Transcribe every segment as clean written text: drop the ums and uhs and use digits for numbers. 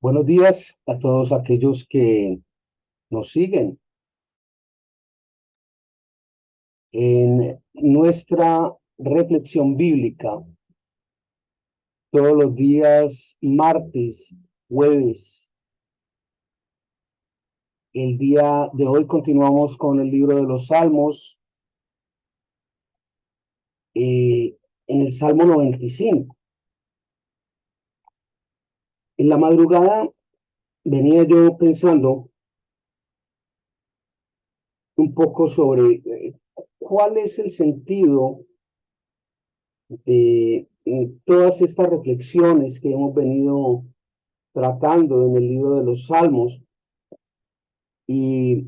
Buenos días a todos aquellos que nos siguen en nuestra reflexión bíblica todos los días, martes, jueves. El día de hoy continuamos con el libro de los Salmos, en el Salmo 95. En la madrugada venía yo pensando un poco sobre cuál es el sentido de todas estas reflexiones que hemos venido tratando en el libro de los Salmos, y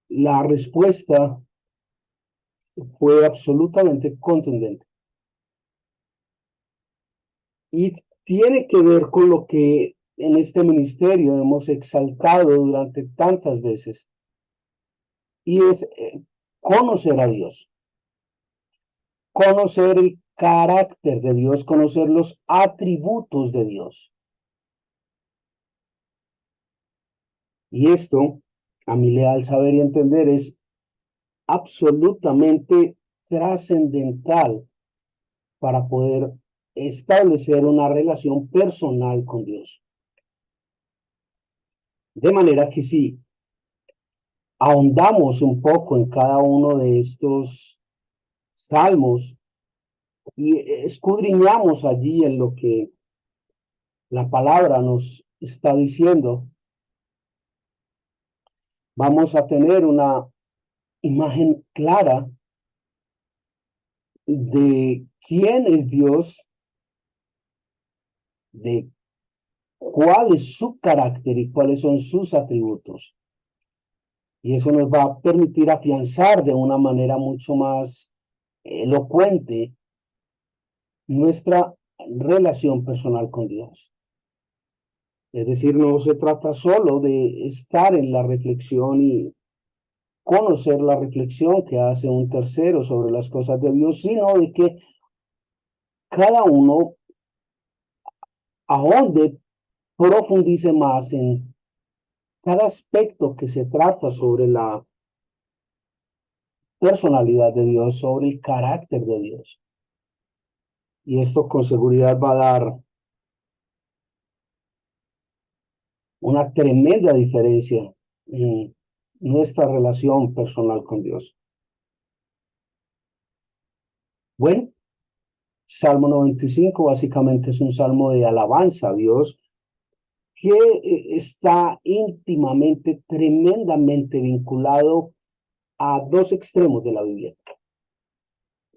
la respuesta fue absolutamente contundente y tiene que ver con lo que en este ministerio hemos exaltado durante tantas veces, y es conocer a Dios, conocer el carácter de Dios, conocer los atributos de Dios. Y esto, a mi leal saber y entender, es absolutamente trascendental para poder establecer una relación personal con Dios. De manera que si ahondamos un poco en cada uno de estos salmos y escudriñamos allí en lo que la palabra nos está diciendo, vamos a tener una imagen clara de quién es Dios, de cuál es su carácter y cuáles son sus atributos. Y eso nos va a permitir afianzar de una manera mucho más elocuente nuestra relación personal con Dios. Es decir, no se trata solo de estar en la reflexión y conocer la reflexión que hace un tercero sobre las cosas de Dios, sino de que cada uno ahonde, profundice más en cada aspecto que se trata sobre la personalidad de Dios, sobre el carácter de Dios. Y esto con seguridad va a dar una tremenda diferencia en nuestra relación personal con Dios. Bueno, Salmo 95 básicamente es un salmo de alabanza a Dios que está íntimamente, tremendamente vinculado a dos extremos de la Biblia.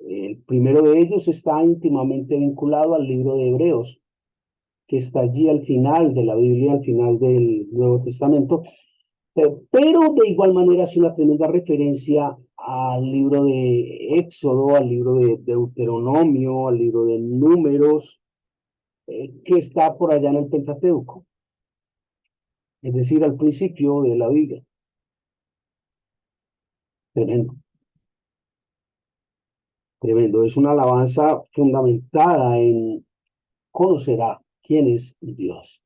El primero de ellos está íntimamente vinculado al libro de Hebreos, que está allí al final de la Biblia, al final del Nuevo Testamento, pero de igual manera es una tremenda referencia al libro de Éxodo, al libro de Deuteronomio, al libro de Números, que está por allá en el Pentateuco, es decir, al principio de la Biblia. Tremendo, tremendo. Es una alabanza fundamentada en conocer a quién es Dios.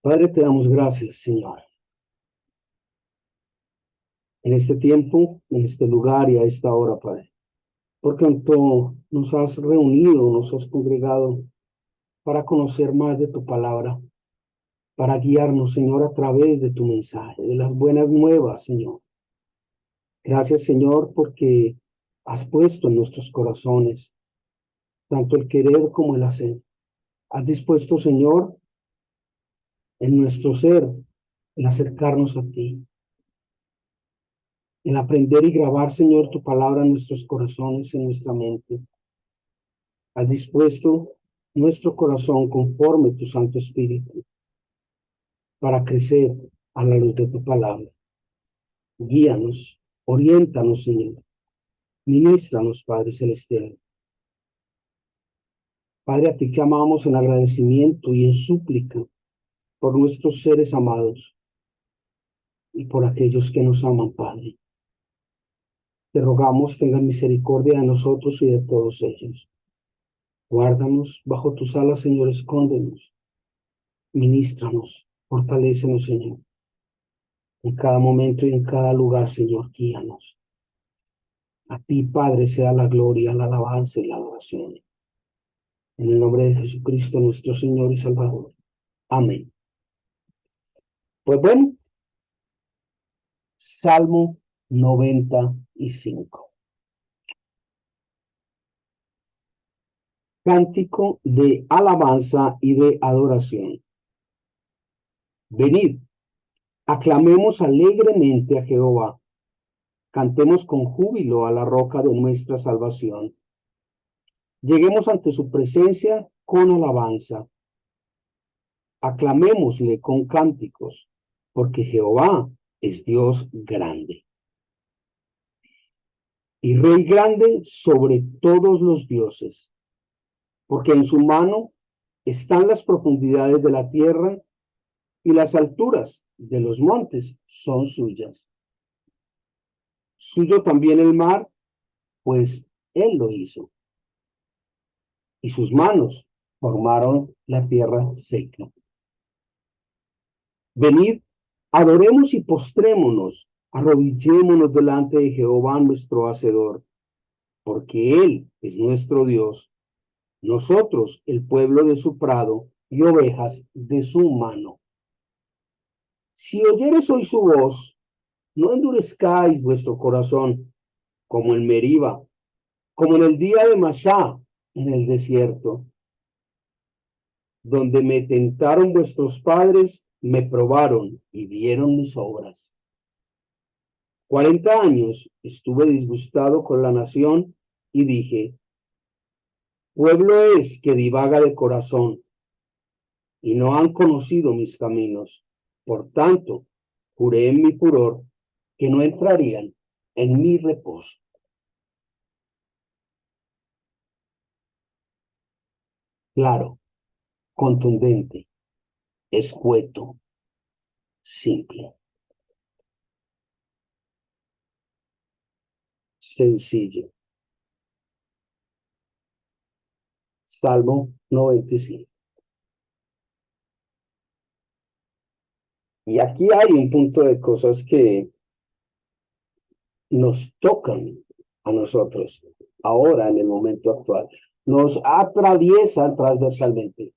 Padre, te damos gracias, Señor, en este tiempo, en este lugar y a esta hora, Padre. Por cuanto nos has reunido, nos has congregado para conocer más de tu palabra, para guiarnos, Señor, a través de tu mensaje, de las buenas nuevas, Señor. Gracias, Señor, porque has puesto en nuestros corazones tanto el querer como el hacer. Has dispuesto, Señor, en nuestro ser el acercarnos a ti, el aprender y grabar, Señor, tu palabra en nuestros corazones, en nuestra mente. Has dispuesto nuestro corazón conforme tu Santo Espíritu para crecer a la luz de tu palabra. Guíanos, oriéntanos, Señor. Ministranos, Padre Celestial. Padre, a ti clamamos en agradecimiento y en súplica por nuestros seres amados y por aquellos que nos aman, Padre. Te rogamos, tenga misericordia de nosotros y de todos ellos. Guárdanos bajo tus alas, Señor, escóndenos, ministranos, fortalécenos, Señor. En cada momento y en cada lugar, Señor, guíanos. A ti, Padre, sea la gloria, la alabanza y la adoración. En el nombre de Jesucristo, nuestro Señor y Salvador. Amén. Pues bueno, Salmo 95. Cántico de alabanza y de adoración. Venid, aclamemos alegremente a Jehová. Cantemos con júbilo a la roca de nuestra salvación. Lleguemos ante su presencia con alabanza. Aclamémosle con cánticos, porque Jehová es Dios grande y Rey grande sobre todos los dioses, porque en su mano están las profundidades de la tierra y las alturas de los montes son suyas. Suyo también el mar, pues él lo hizo, y sus manos formaron la tierra seca. Venid, adoremos y postrémonos, arrodillémonos delante de Jehová nuestro Hacedor, porque Él es nuestro Dios, nosotros el pueblo de su prado y ovejas de su mano. Si oyeres hoy su voz, no endurezcáis vuestro corazón, como en Meriba, como en el día de Masá, en el desierto, donde me tentaron vuestros padres, me probaron y vieron mis obras. 40 años estuve disgustado con la nación y dije, pueblo es que divaga de corazón y no han conocido mis caminos. Por tanto, juré en mi furor que no entrarían en mi reposo. Claro, contundente, escueto, simple, sencillo. Salmo 95. Y aquí hay un punto de cosas que nos tocan a nosotros ahora en el momento actual. Nos atraviesan transversalmente.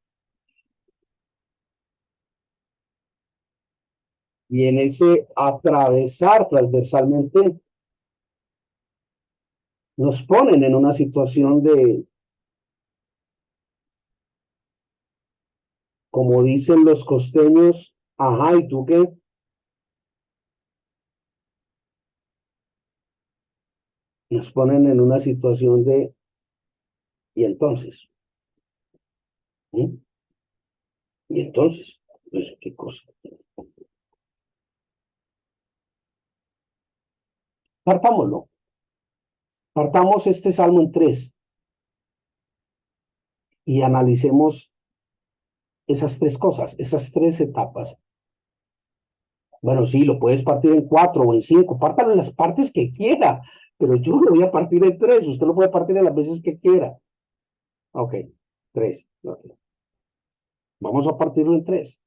Y en ese atravesar transversalmente nos ponen en una situación de, como dicen los costeños, ajá, ¿y tú qué? Nos ponen en una situación de, ¿y entonces? ¿Mm? ¿Y entonces? Pues, ¿qué cosa? Partámoslo. Partamos este salmo en tres y analicemos esas tres cosas, esas tres etapas. Bueno, sí, lo puedes partir en cuatro o en cinco, pártalo en las partes que quiera, pero yo lo voy a partir en tres, usted lo puede partir en las veces que quiera. Ok, tres. Okay. Vamos a partirlo en tres.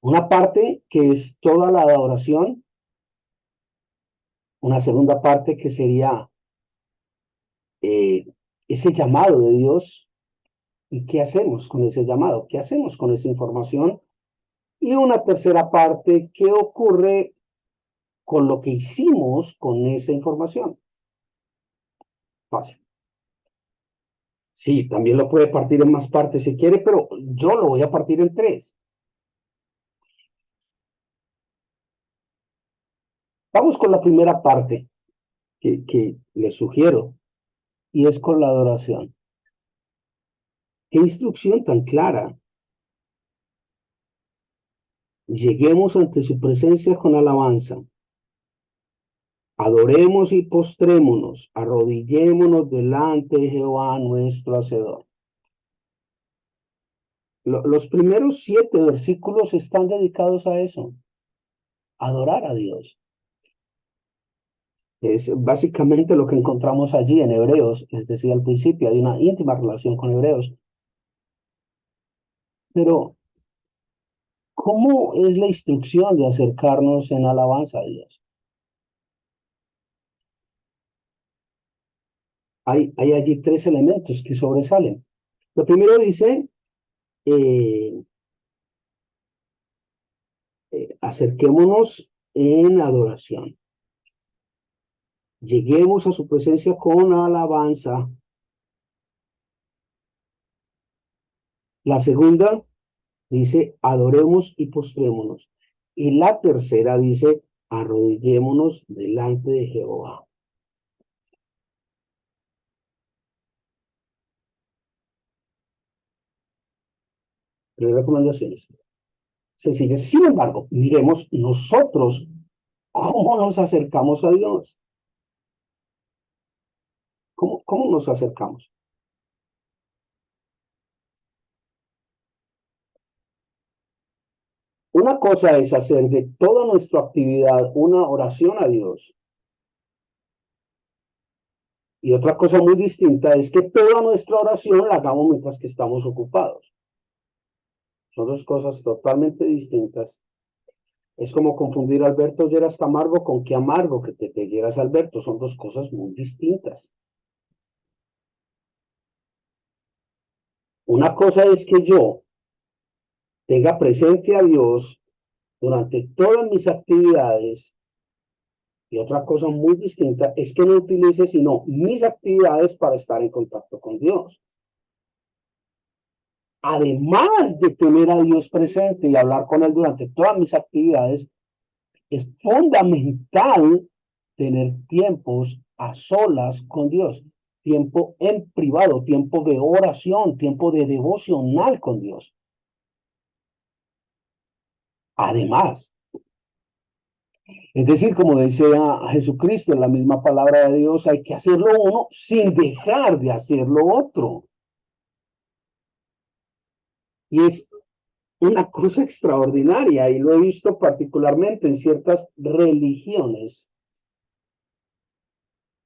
Una parte que es toda la adoración, una segunda parte que sería eh, ese llamado de Dios y qué hacemos con ese llamado, qué hacemos con esa información, y una tercera parte, qué ocurre con lo que hicimos con esa información. Fácil. Sí, también lo puede partir en más partes si quiere, pero yo lo voy a partir en tres. Vamos con la primera parte que les sugiero, y es con la adoración. Qué instrucción tan clara. Lleguemos ante su presencia con alabanza. Adoremos y postrémonos, arrodillémonos delante de Jehová nuestro Hacedor. Los primeros 7 versículos están dedicados a eso, adorar a Dios. Es básicamente lo que encontramos allí en Hebreos. Les decía al principio, hay una íntima relación con Hebreos. Pero, ¿cómo es la instrucción de acercarnos en alabanza a Dios? Hay allí tres elementos que sobresalen. Lo primero dice, eh, acerquémonos en adoración. Lleguemos a su presencia con alabanza. La segunda dice, adoremos y postrémonos. Y la tercera dice, arrodillémonos delante de Jehová. Tres recomendaciones sencillas. Sin embargo, miremos nosotros cómo nos acercamos a Dios. ¿Cómo nos acercamos? Una cosa es hacer de toda nuestra actividad una oración a Dios. Y otra cosa muy distinta es que toda nuestra oración la hagamos mientras que estamos ocupados. Son dos cosas totalmente distintas. Es como confundir a Alberto Lleras Camargo con qué amargo que te pegueras Alberto. Son dos cosas muy distintas. Una cosa es que yo tenga presente a Dios durante todas mis actividades y otra cosa muy distinta es que no utilice sino mis actividades para estar en contacto con Dios. Además de tener a Dios presente y hablar con Él durante todas mis actividades, es fundamental tener tiempos a solas con Dios, tiempo en privado, tiempo de oración, tiempo de devocional con Dios. Además, es decir, como decía Jesucristo en la misma palabra de Dios, hay que hacerlo uno sin dejar de hacer lo otro. Y es una cosa extraordinaria y lo he visto particularmente en ciertas religiones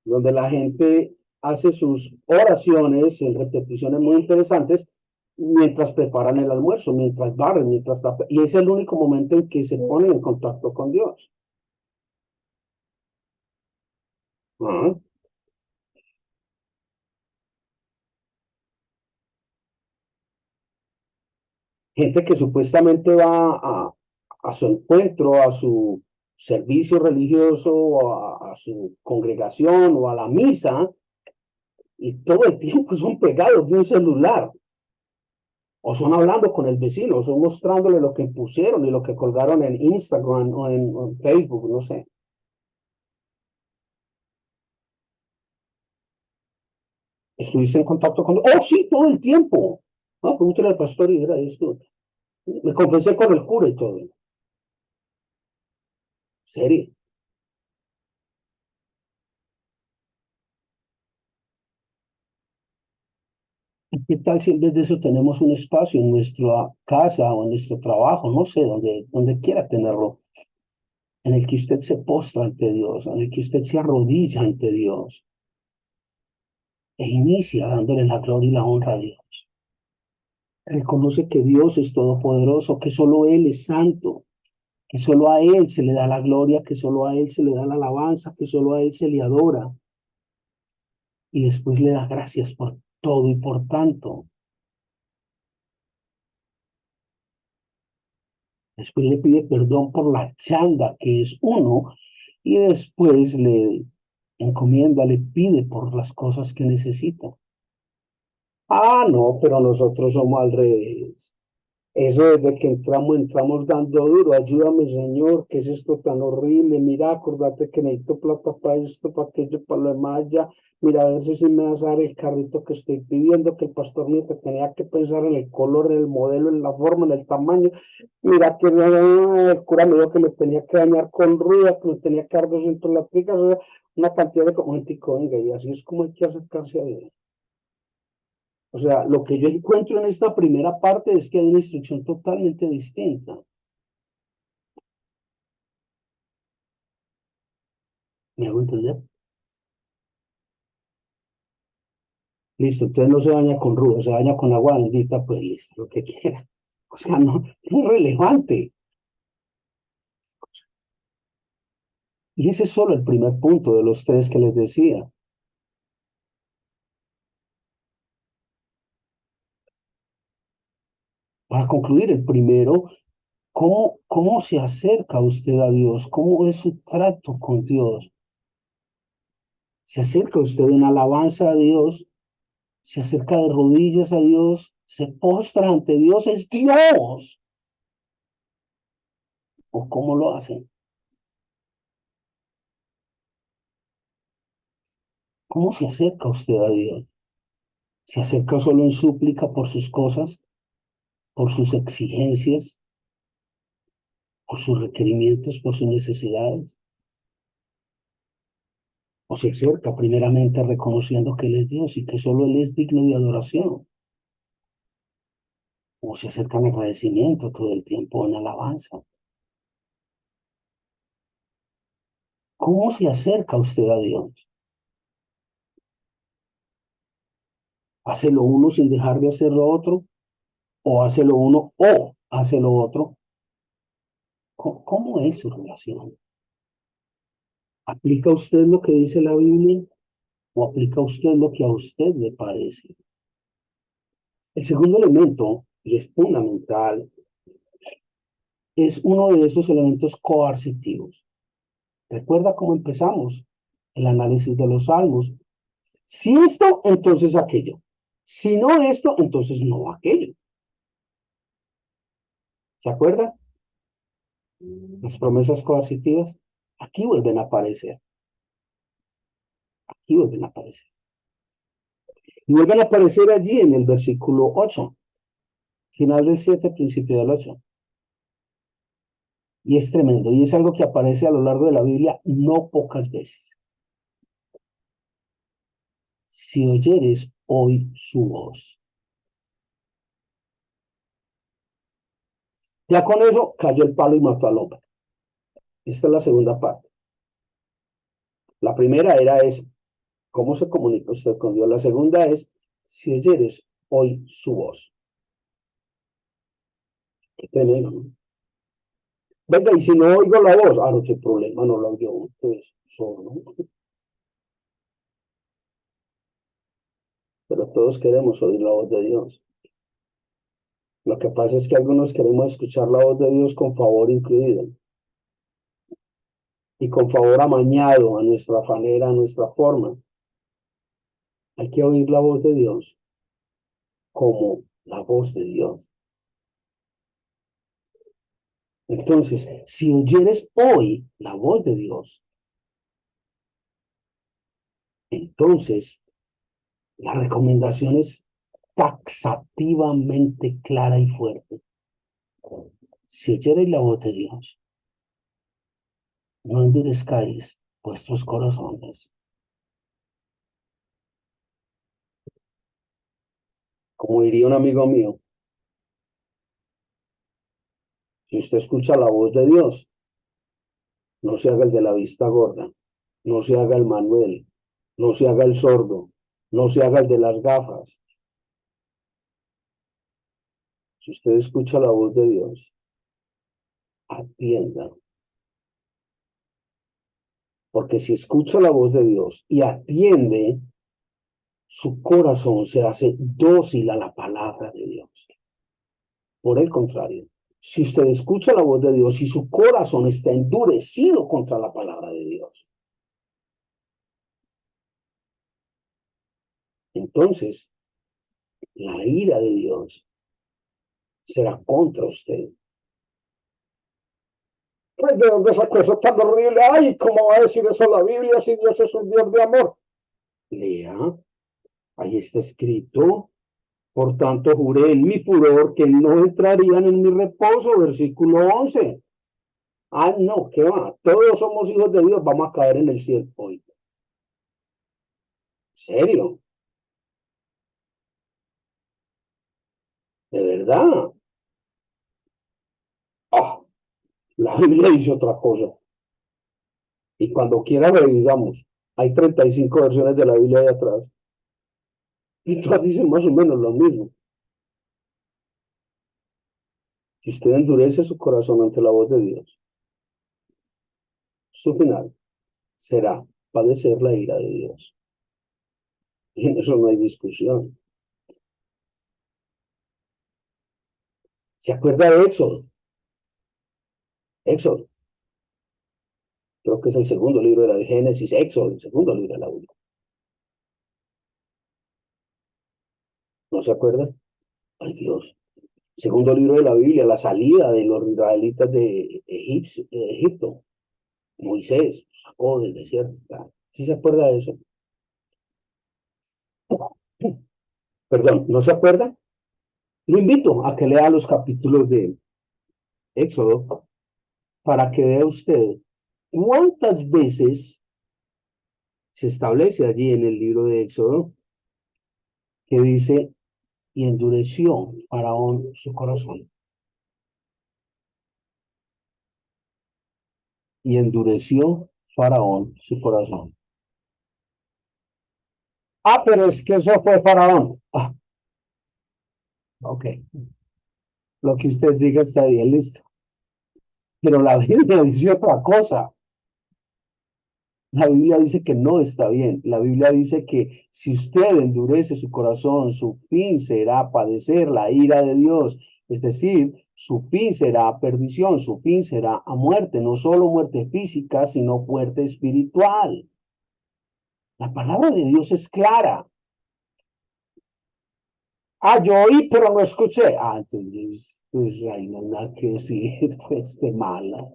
donde la gente hace sus oraciones en repeticiones muy interesantes mientras preparan el almuerzo, mientras barren, mientras tapan, y es el único momento en que se ponen en contacto con Dios. ¿Ah? Gente que supuestamente va a su encuentro, a su servicio religioso, a su congregación o a la misa, y todo el tiempo son pegados de un celular. O son hablando con el vecino, o son mostrándole lo que pusieron y lo que colgaron en Instagram o en Facebook, no sé. ¿Estuviste en contacto con? Oh, sí, todo el tiempo. No, pregúntale al pastor y era esto. Me confesé con el cura y todo. ¿Serio? ¿Y qué tal si en vez de eso tenemos un espacio en nuestra casa o en nuestro trabajo, no sé, donde quiera tenerlo, en el que usted se postra ante Dios, en el que usted se arrodilla ante Dios e inicia dándole la gloria y la honra a Dios? Reconoce que Dios es todopoderoso, que solo Él es santo, que solo a Él se le da la gloria, que solo a Él se le da la alabanza, que solo a Él se le adora. Y después le da gracias por todo y por tanto. Después le pide perdón por la chanda que es uno y después le encomienda, le pide por las cosas que necesita. Ah, no, pero nosotros somos al revés. Eso desde que entramos dando duro. Ayúdame, Señor, ¿qué es esto tan horrible? Mira, acordate que necesito plata para esto, para aquello, para lo demás ya. Mira, a ver si me vas a dar el carrito que estoy pidiendo, que el pastor mío que tenía que pensar en el color, en el modelo, en la forma, en el tamaño. Mira que el cura me dijo que me tenía que bañar con ruda, que me tenía que dar 200 laticas, o sea, una cantidad de momentico, venga, y así es como hay que acercarse a Dios. O sea, lo que yo encuentro en esta primera parte es que hay una instrucción totalmente distinta. ¿Me hago entender? Listo, entonces no se baña con rudo, se baña con agua bendita, pues listo, lo que quiera. O sea, no, no es relevante. Y ese es solo el primer punto de los tres que les decía. Para concluir, el primero, ¿cómo se acerca usted a Dios? ¿Cómo es su trato con Dios? ¿Se acerca usted en alabanza a Dios? ¿Se acerca de rodillas a Dios? ¿Se postra ante Dios? ¡Es Dios! ¿O cómo lo hacen? ¿Cómo se acerca usted a Dios? ¿Se acerca solo en súplica por sus cosas, por sus exigencias, por sus requerimientos, por sus necesidades? ¿O se acerca primeramente reconociendo que Él es Dios y que solo Él es digno de adoración? ¿O se acerca en agradecimiento todo el tiempo en alabanza? ¿Cómo se acerca usted a Dios? ¿Hace lo uno sin dejar de hacer lo otro? ¿O hace lo uno o hace lo otro? ¿Cómo es su relación? ¿Aplica usted lo que dice la Biblia o aplica usted lo que a usted le parece? El segundo elemento, y es fundamental, es uno de esos elementos coercitivos. Recuerda cómo empezamos el análisis de los salmos. Si esto, entonces aquello. Si no esto, entonces no aquello. ¿Se acuerda? Las promesas coercitivas aquí vuelven a aparecer. Aquí vuelven a aparecer. Y vuelven a aparecer allí en el versículo 8, final del 7, principio del 8. Y es tremendo. Y es algo que aparece a lo largo de la Biblia no pocas veces. Si oyeres hoy su voz. Ya con eso cayó el palo y mató al hombre. Esta es la segunda parte. La primera era esa. ¿Cómo se comunica usted con Dios? La segunda es, si oyeres hoy su voz. Qué tremendo, ¿no? Venga, y si no oigo la voz, no hay problema, no la oigo, pues, solo, ¿no? Pero todos queremos oír la voz de Dios. Lo que pasa es que algunos queremos escuchar la voz de Dios con favor incluido y con favor amañado a nuestra manera, a nuestra forma. Hay que oír la voz de Dios como la voz de Dios. Entonces, si oyeres hoy la voz de Dios, entonces la recomendación es taxativamente clara y fuerte. Si oyeres la voz de Dios, no endurezcáis vuestros corazones. Como diría un amigo mío, si usted escucha la voz de Dios, no se haga el de la vista gorda, no se haga el Manuel, no se haga el sordo, no se haga el de las gafas. Si usted escucha la voz de Dios, atienda. Porque si escucha la voz de Dios y atiende, su corazón se hace dócil a la palabra de Dios. Por el contrario, si usted escucha la voz de Dios y su corazón está endurecido contra la palabra de Dios, entonces la ira de Dios será contra usted. Pues de dónde sacó eso tan horrible. Ay, ¿cómo va a decir eso la Biblia si Dios es un Dios de amor? Lea, ahí está escrito. Por tanto, juré en mi furor que no entrarían en mi reposo. Versículo 11. No, ¿qué va? Todos somos hijos de Dios, vamos a caer en el cielo hoy. ¿Serio? ¿De verdad? Ah, la Biblia dice otra cosa. Y cuando quiera revisamos, hay 35 versiones de la Biblia ahí atrás, y todas dicen más o menos lo mismo. Si usted endurece su corazón ante la voz de Dios, su final será padecer la ira de Dios. Y en eso no hay discusión. ¿Se acuerda de Éxodo? Éxodo, creo que es el segundo libro de la Génesis, Éxodo, el segundo libro de la Biblia. ¿No se acuerda? Ay Dios. Segundo libro de la Biblia, la salida de los israelitas de Egipto. Moisés sacó del desierto. ¿Sí se acuerda de eso? Perdón, ¿no se acuerda? Lo invito a que lea los capítulos de Éxodo para que vea usted cuántas veces se establece allí en el libro de Éxodo que dice, y endureció Faraón su corazón. Y endureció Faraón su corazón. Ah, pero es que eso fue Faraón. Ah, ok. Lo que usted diga está bien, listo. Pero la Biblia dice otra cosa. La Biblia dice que no está bien. La Biblia dice que si usted endurece su corazón, su fin será padecer la ira de Dios. Es decir, su fin será perdición, su fin será a muerte, no solo muerte física, sino muerte espiritual. La palabra de Dios es clara. Ah, yo oí, pero no escuché. Ah, entonces, pues hay nada que decir, pues de mala.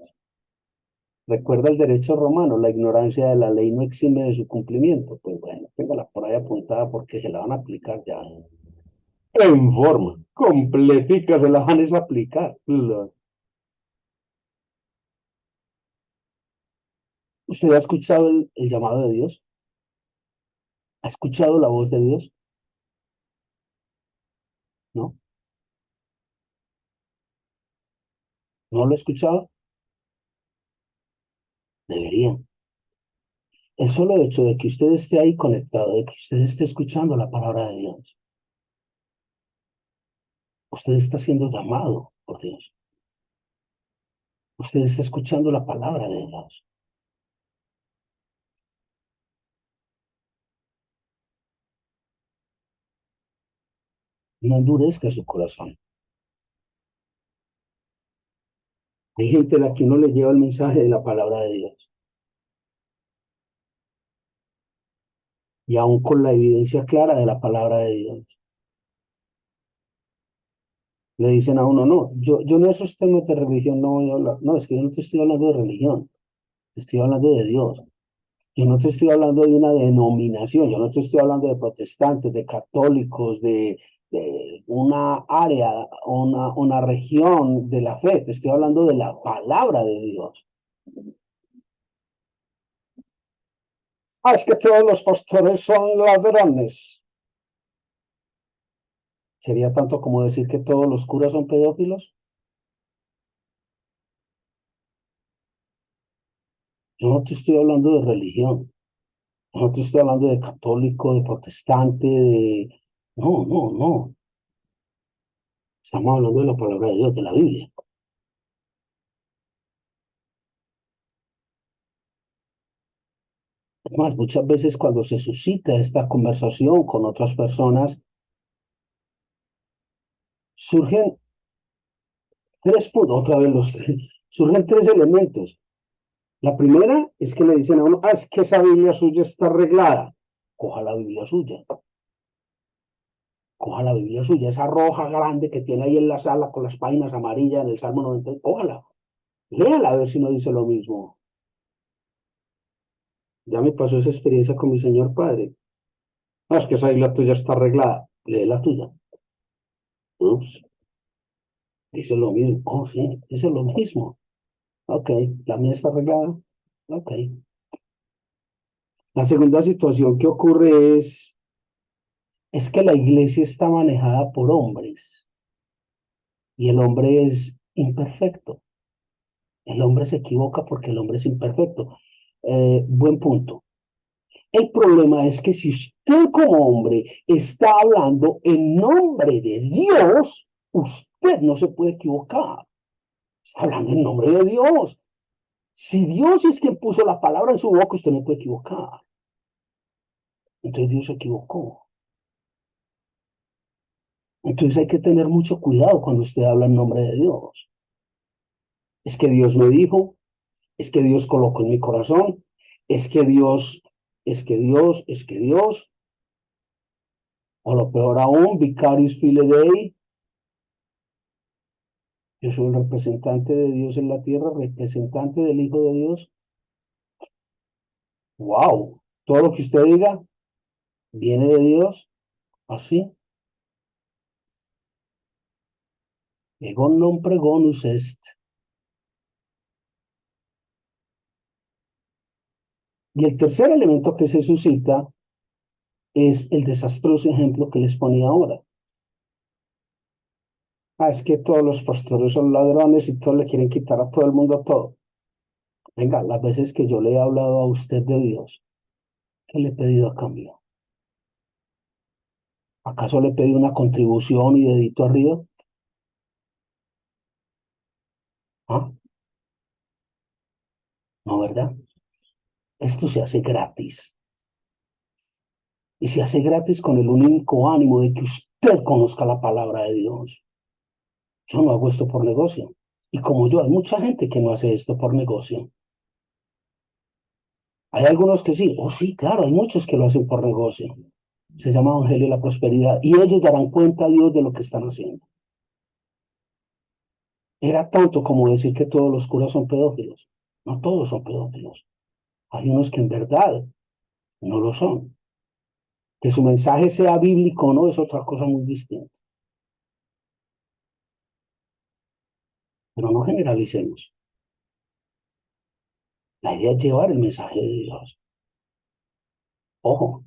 Recuerda el derecho romano, la ignorancia de la ley no exime de su cumplimiento. Pues bueno, téngala por ahí apuntada porque se la van a aplicar ya. En forma, completica, se la van a aplicar. ¿Usted ha escuchado el llamado de Dios? ¿Ha escuchado la voz de Dios? ¿No? ¿No lo ha escuchado? Debería. El solo hecho de que usted esté ahí conectado, de que usted esté escuchando la palabra de Dios, usted está siendo llamado por Dios. Usted está escuchando la palabra de Dios. No endurezca su corazón. Hay gente a la que uno le lleva el mensaje de la palabra de Dios. Y aún con la evidencia clara de la palabra de Dios, le dicen a uno, no, yo no esos temas de religión no voy a hablar. No, es que yo no te estoy hablando de religión, te estoy hablando de Dios. Yo no te estoy hablando de una denominación, yo no te estoy hablando de protestantes, de católicos, de una área, una región de la fe, te estoy hablando de la palabra de Dios. Ah, es que todos los pastores son ladrones. ¿Sería tanto como decir que todos los curas son pedófilos? Yo no te estoy hablando de religión, yo no te estoy hablando de católico, de protestante, de... No, no, no. Estamos hablando de la palabra de Dios, de la Biblia. Además, muchas veces cuando se suscita esta conversación con otras personas, surgen tres puntos, otra vez los tres, surgen tres elementos. La primera es que le dicen a uno, ah, es que esa Biblia suya está arreglada. Coja la Biblia suya. Coja la Biblia suya, esa roja grande que tiene ahí en la sala con las páginas amarillas en el Salmo 90, cójala. Léala a ver si no dice lo mismo. Ya me pasó esa experiencia con mi señor padre. No, es que esa Biblia tuya está arreglada. Lee la tuya. Ups, dice lo mismo. Oh, sí, dice lo mismo. Ok, la mía está arreglada. Ok. La segunda situación que ocurre es que la iglesia está manejada por hombres y el hombre es imperfecto. El hombre se equivoca porque el hombre es imperfecto. buen punto. El problema es que si usted como hombre está hablando en nombre de Dios, usted no se puede equivocar. Está hablando en nombre de Dios. Si Dios es quien puso la palabra en su boca, usted no puede equivocar. Entonces Dios se equivocó. Entonces hay que tener mucho cuidado cuando usted habla en nombre de Dios. Es que Dios me dijo, es que Dios colocó en mi corazón, es que Dios, es que Dios, es que Dios, o lo peor aún, Vicarius Filii Dei. Yo soy el representante de Dios en la tierra, representante del Hijo de Dios. ¡Wow! Todo lo que usted diga viene de Dios, así. Ego non pregonus est. Y el tercer elemento que se suscita es el desastroso ejemplo que les ponía ahora. Ah, es que todos los pastores son ladrones y todos le quieren quitar a todo el mundo todo. Venga, las veces que yo le he hablado a usted de Dios, ¿qué le he pedido a cambio? ¿Acaso le he pedido una contribución y dedito arriba? ¿Ah? No, ¿verdad? Esto se hace gratis. Y se hace gratis con el único ánimo de que usted conozca la palabra de Dios. Yo no hago esto por negocio. Y como yo, hay mucha gente que no hace esto por negocio. Hay algunos que sí. Oh, sí, claro, hay muchos que lo hacen por negocio. Se llama Evangelio de la Prosperidad. Y ellos darán cuenta a Dios de lo que están haciendo. Era tanto como decir que todos los curas son pedófilos. No todos son pedófilos. Hay unos que en verdad no lo son. Que su mensaje sea bíblico o no es otra cosa muy distinta. Pero no generalicemos. La idea es llevar el mensaje de Dios. Ojo,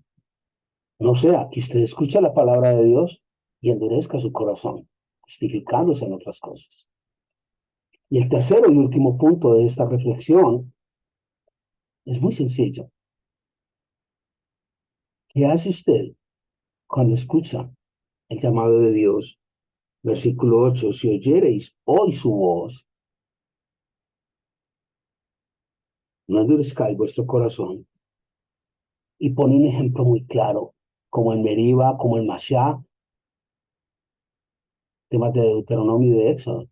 no sea que usted escuche la palabra de Dios y endurezca su corazón, justificándose en otras cosas. Y el tercero y último punto de esta reflexión es muy sencillo. ¿Qué hace usted cuando escucha el llamado de Dios? Versículo 8, si oyereis hoy su voz, no endurezcáis vuestro corazón. Y pone un ejemplo muy claro, como en Meriba, como en Mashá, temas de Deuteronomio y de Éxodo.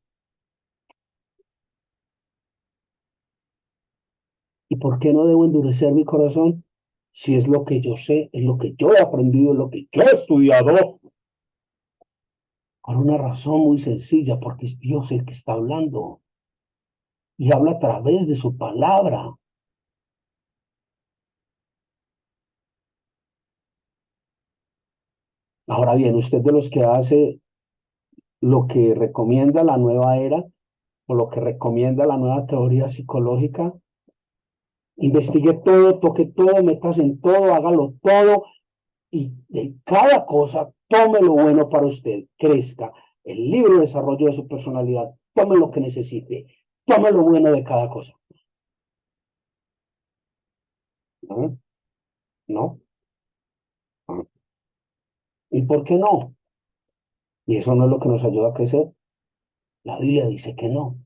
¿Y por qué no debo endurecer mi corazón? Si es lo que yo sé, es lo que yo he aprendido, es lo que yo he estudiado. Por una razón muy sencilla, porque es Dios el que está hablando. Y habla a través de su palabra. Ahora bien, usted de los que hace lo que recomienda la nueva era o lo que recomienda la nueva teoría psicológica, investigue todo, toque todo, metas en todo, hágalo todo y de cada cosa tome lo bueno para usted, crezca. El libro de desarrollo de su personalidad, tome lo que necesite, tome lo bueno de cada cosa. ¿No? ¿No? ¿No? ¿Y por qué no? Y eso no es lo que nos ayuda a crecer. La Biblia dice que no.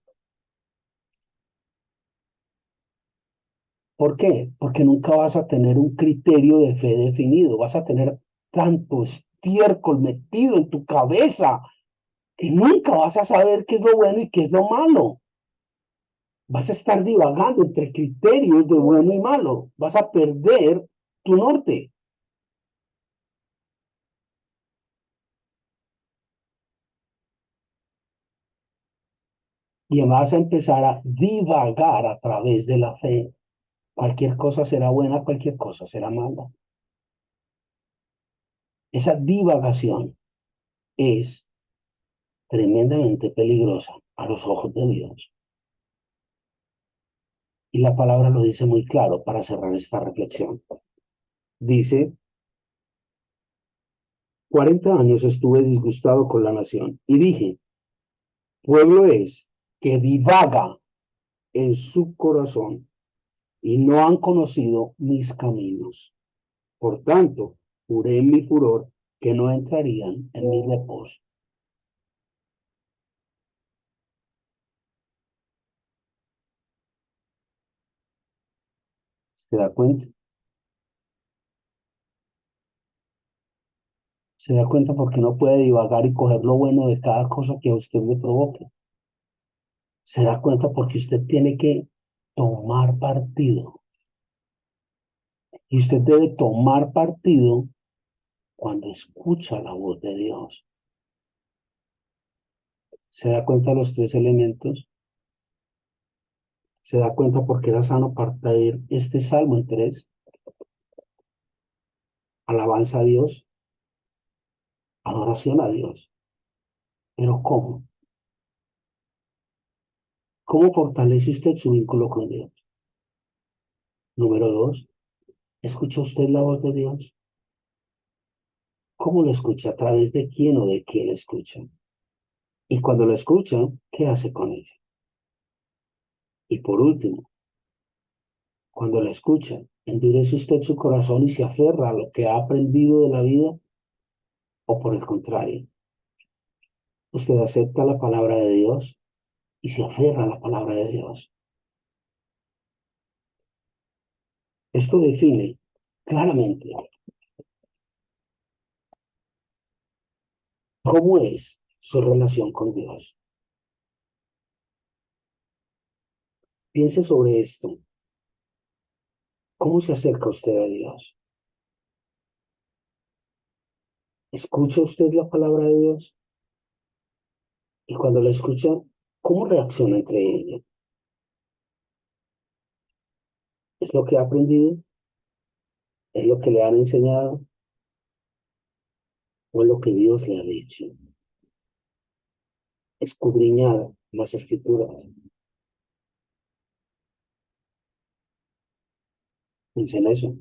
¿Por qué? Porque nunca vas a tener un criterio de fe definido. Vas a tener tanto estiércol metido en tu cabeza que nunca vas a saber qué es lo bueno y qué es lo malo. Vas a estar divagando entre criterios de bueno y malo. Vas a perder tu norte. Y vas a empezar a divagar a través de la fe. Cualquier cosa será buena, cualquier cosa será mala. Esa divagación es tremendamente peligrosa a los ojos de Dios. Y la palabra lo dice muy claro para cerrar esta reflexión. Dice, 40 años estuve disgustado con la nación y dije, pueblo es que divaga en su corazón y no han conocido mis caminos. Por tanto, juré en mi furor que no entrarían en mi reposo. ¿Se da cuenta? ¿Se da cuenta porque no puede divagar y coger lo bueno de cada cosa que a usted le provoque? ¿Se da cuenta porque usted tiene que tomar partido? Y usted debe tomar partido cuando escucha la voz de Dios. ¿Se da cuenta de los tres elementos? ¿Se da cuenta por qué era sano partir este salmo en tres? Alabanza a Dios, adoración a Dios. Pero ¿cómo? ¿Cómo fortalece usted su vínculo con Dios? Número dos, ¿escucha usted la voz de Dios? ¿Cómo lo escucha? ¿A través de quién o de quién escucha? Y cuando lo escucha, ¿qué hace con ella? Y por último, cuando la escucha, ¿endurece usted su corazón y se aferra a lo que ha aprendido de la vida? ¿O por el contrario, usted acepta la palabra de Dios y se aferra a la palabra de Dios? Esto define claramente cómo es su relación con Dios. Piense sobre esto. ¿Cómo se acerca usted a Dios? ¿Escucha usted la palabra de Dios? Y cuando la escucha, ¿cómo reacciona entre ella? ¿Es lo que ha aprendido? ¿Es lo que le han enseñado? ¿O es lo que Dios le ha dicho? Escudriñar las escrituras. Piensa en eso.